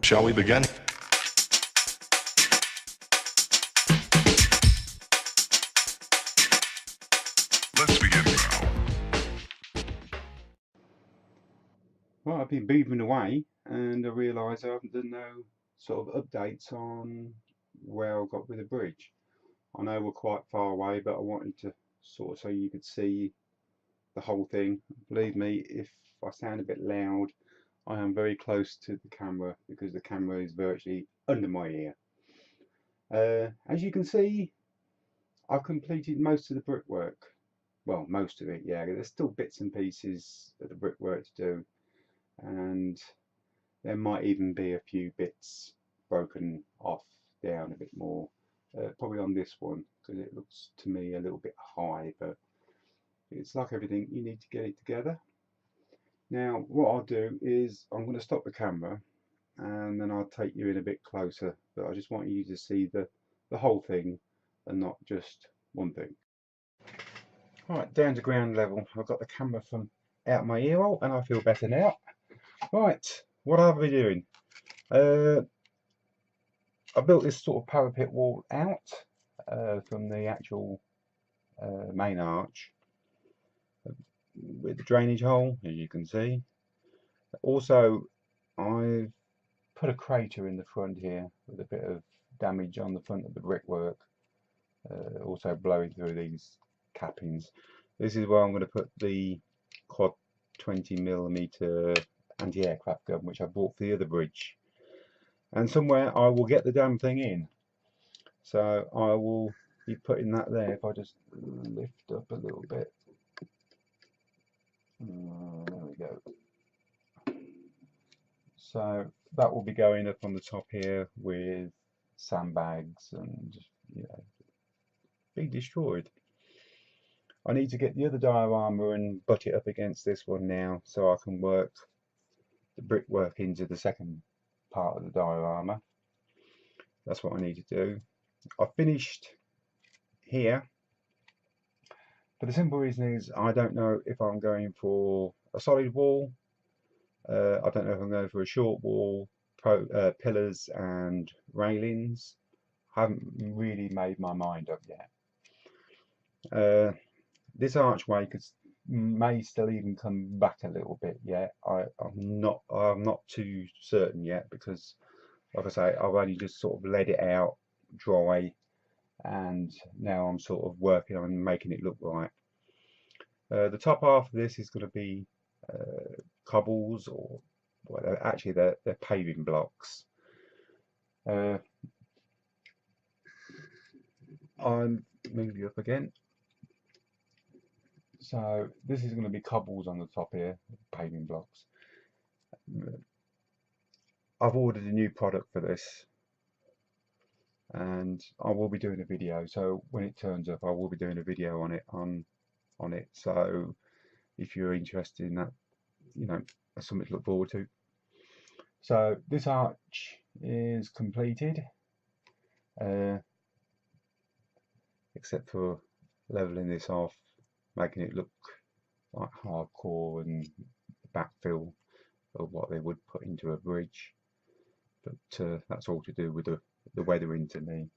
Shall we begin? Let's begin now. Well, I've been beavering away and I realise I haven't done no sort of updates on where I got with the bridge. I know we're quite far away, but I wanted to sort of so you could see the whole thing. Believe me, if I sound a bit loud, I am very close to the camera because the camera is virtually under my ear. As you can see, I've completed most of the brickwork. Well, most of it, yeah. There's still bits and pieces of the brickwork to do, and there might even be a few bits broken off down a bit more, probably on this one because it looks to me a little bit high, but it's like everything, you need to get it together. Now what I'll do is I'm going to stop the camera and then I'll take you in a bit closer, but I just want you to see the whole thing and not just one thing. Right, down to ground level. I've got the camera from out my ear hole and I feel better now. Right, what have I been doing? I built this sort of parapet wall out from the actual main arch with the drainage hole, as you can see. Also, I've put a crater in the front here with a bit of damage on the front of the brickwork, also blowing through these cappings. This is where I'm going to put the quad 20mm anti-aircraft gun, which I bought for the other bridge. And somewhere I will get the damn thing in. So I will be putting that there. If I just lift up a little bit. There we go. So that will be going up on the top here with sandbags and, you know, be destroyed. I need to get the other diorama and butt it up against this one now so I can work the brickwork into the second part of the diorama. That's what I need to do. I finished here for the simple reason is I don't know if I'm going for a solid wall. I don't know if I'm going for a short wall, pillars and railings. I haven't really made my mind up yet. This archway may still even come back a little bit yet. I'm not too certain yet because, like I say, I've only just sort of let it out dry, and now I'm sort of working on making it look right. The top half of this is going to be cobbles, or well, actually they're paving blocks. I'll move you up again. So this is going to be cobbles on the top here, paving blocks. I've ordered a new product for this and I will be doing a video, so when it turns up I will be doing a video on it, so if you're interested in that, you know, that's something to look forward to. So this arch is completed, except for leveling this off, making it look like hardcore and backfill of what they would put into a bridge, but that's all to do with the weathering to me.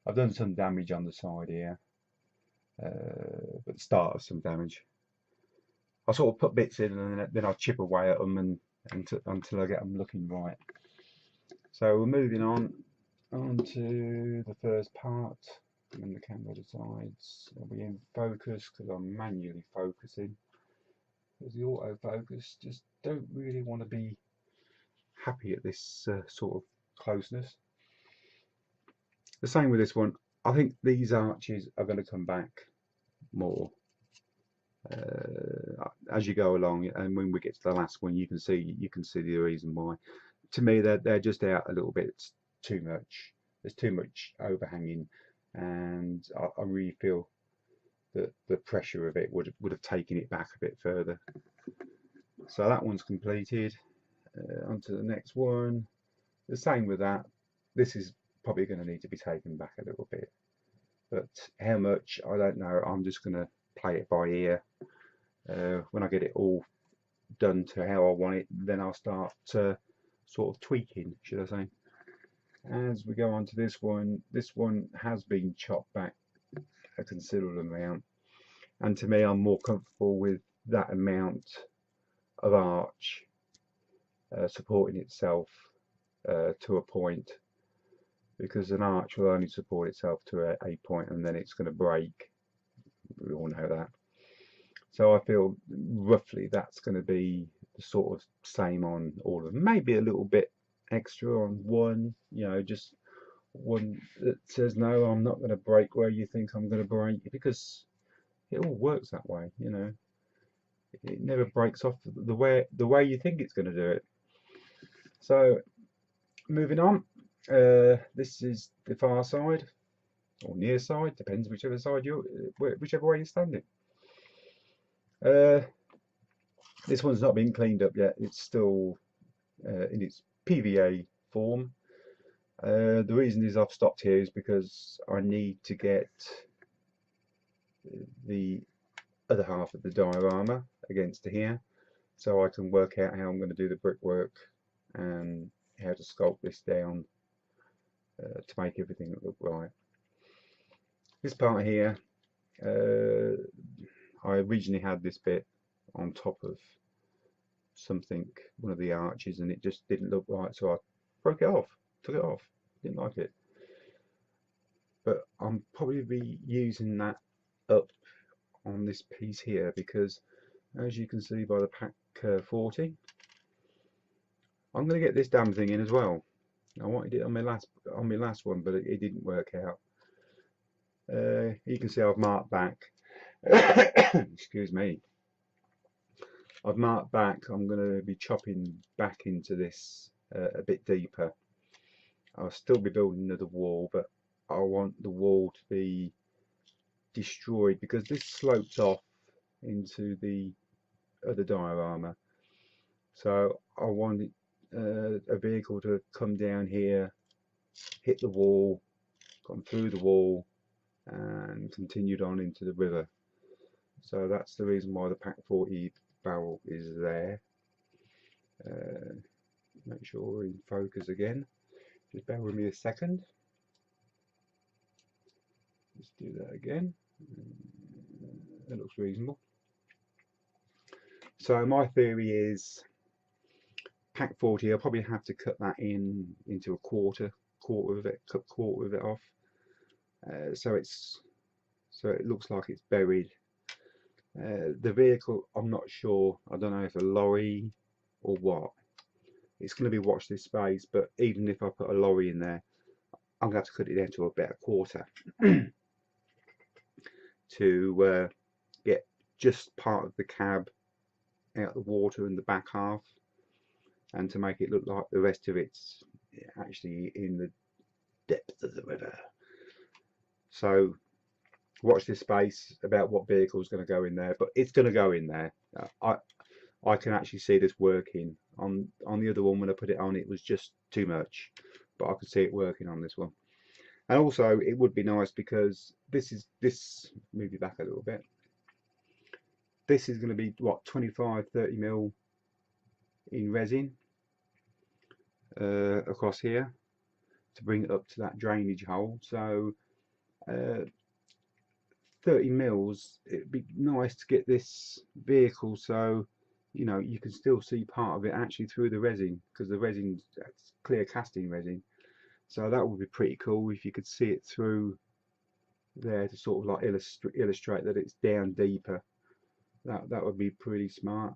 I've done some damage on the side here, but the start of some damage. I sort of put bits in and then I'll chip away at them until I get them looking right. So we're moving on to the first part. When the camera decides I'll be in focus because I'm manually focusing, because the autofocus just don't really want to be happy at this sort of closeness. The same with this one. I think these arches are going to come back more as you go along, and when we get to the last one you can see the reason why. To me they're just out a little bit too much. There's too much overhanging, and I really feel that the pressure of it would have taken it back a bit further. So that one's completed. On to the next one. The same with that. This is probably going to need to be taken back a little bit, but how much I don't know. I'm just going to play it by ear. When I get it all done to how I want it, then I'll start sort of tweaking, should I say. As we go on to this one has been chopped back a considerable amount, and to me I'm more comfortable with that amount of arch supporting itself to a point, because an arch will only support itself to a point and then it's going to break. We all know that. So I feel roughly that's going to be the sort of same on all of them. Maybe a little bit extra on one, you know, just one that says, no, I'm not going to break where you think I'm going to break, because it all works that way, you know. It never breaks off the way you think it's going to do it. So moving on, this is the far side or near side, depends whichever side whichever way you're standing. This one's not been cleaned up yet. It's still in its PVA form. The reason is I've stopped here is because I need to get the other half of the diorama against here, so I can work out how I'm going to do the brickwork and how to sculpt this down to make everything look right. This part here, I originally had this bit on top of something, one of the arches, and it just didn't look right, so I broke it off, took it off, didn't like it. But I'm probably be using that up on this piece here, because as you can see by the pack 40, I'm going to get this damn thing in as well. I wanted it on my last one, but it didn't work out. You can see I've marked back. Excuse me. I've marked back. I'm going to be chopping back into this a bit deeper. I'll still be building another wall, but I want the wall to be destroyed, because this slopes off into the other diorama. So I want a vehicle to come down here, hit the wall, come through the wall, and continued on into the river. So that's the reason why the pack 40 barrel is there. Make sure we're in focus again. Just bear with me a second. Let's do that again. That looks reasonable. So my theory is pack 40, I'll probably have to cut that into a quarter of it, cut quarter of it off, so it looks like it's buried. The vehicle, I'm not sure. I don't know if a lorry or what. It's going to be watch this space, but even if I put a lorry in there, I'm going to have to cut it down to about a quarter to get just part of the cab out the water and the back half, and to make it look like the rest of it's actually in the depth of the river. So watch this space about what vehicle is going to go in there, but it's going to go in there. I can actually see this working. On the other one, when I put it on, it was just too much, but I could see it working on this one. And also it would be nice, because this move you back a little bit, this is going to be what, 25-30 mil in resin across here to bring it up to that drainage hole. So 30 mils, it'd be nice to get this vehicle so you know you can still see part of it actually through the resin, because the resin's clear casting resin. So that would be pretty cool if you could see it through there, to sort of like illustrate that it's down deeper. That would be pretty smart.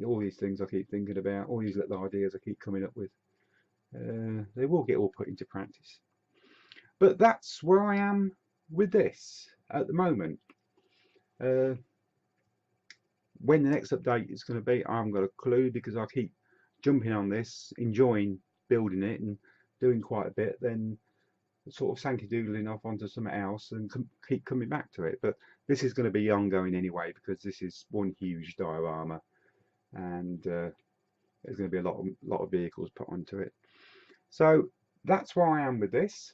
All these things I keep thinking about, all these little ideas I keep coming up with, they will get all put into practice. But that's where I am with this at the moment. When the next update is going to be, I haven't got a clue, because I keep jumping on this, enjoying building it and doing quite a bit, then sort of sanky doodling off onto something else and keep coming back to it. But this is going to be ongoing anyway, because this is one huge diorama, and there's going to be a lot of vehicles put onto it. So that's where I am with this.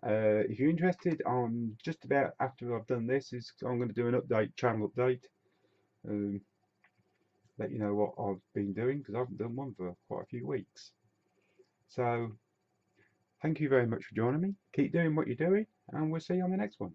If you're interested, on just about after I've done this, I'm going to do an update, channel update. let you know what I've been doing, because I haven't done one for quite a few weeks. So thank you very much for joining me. Keep doing what you're doing, and we'll see you on the next one.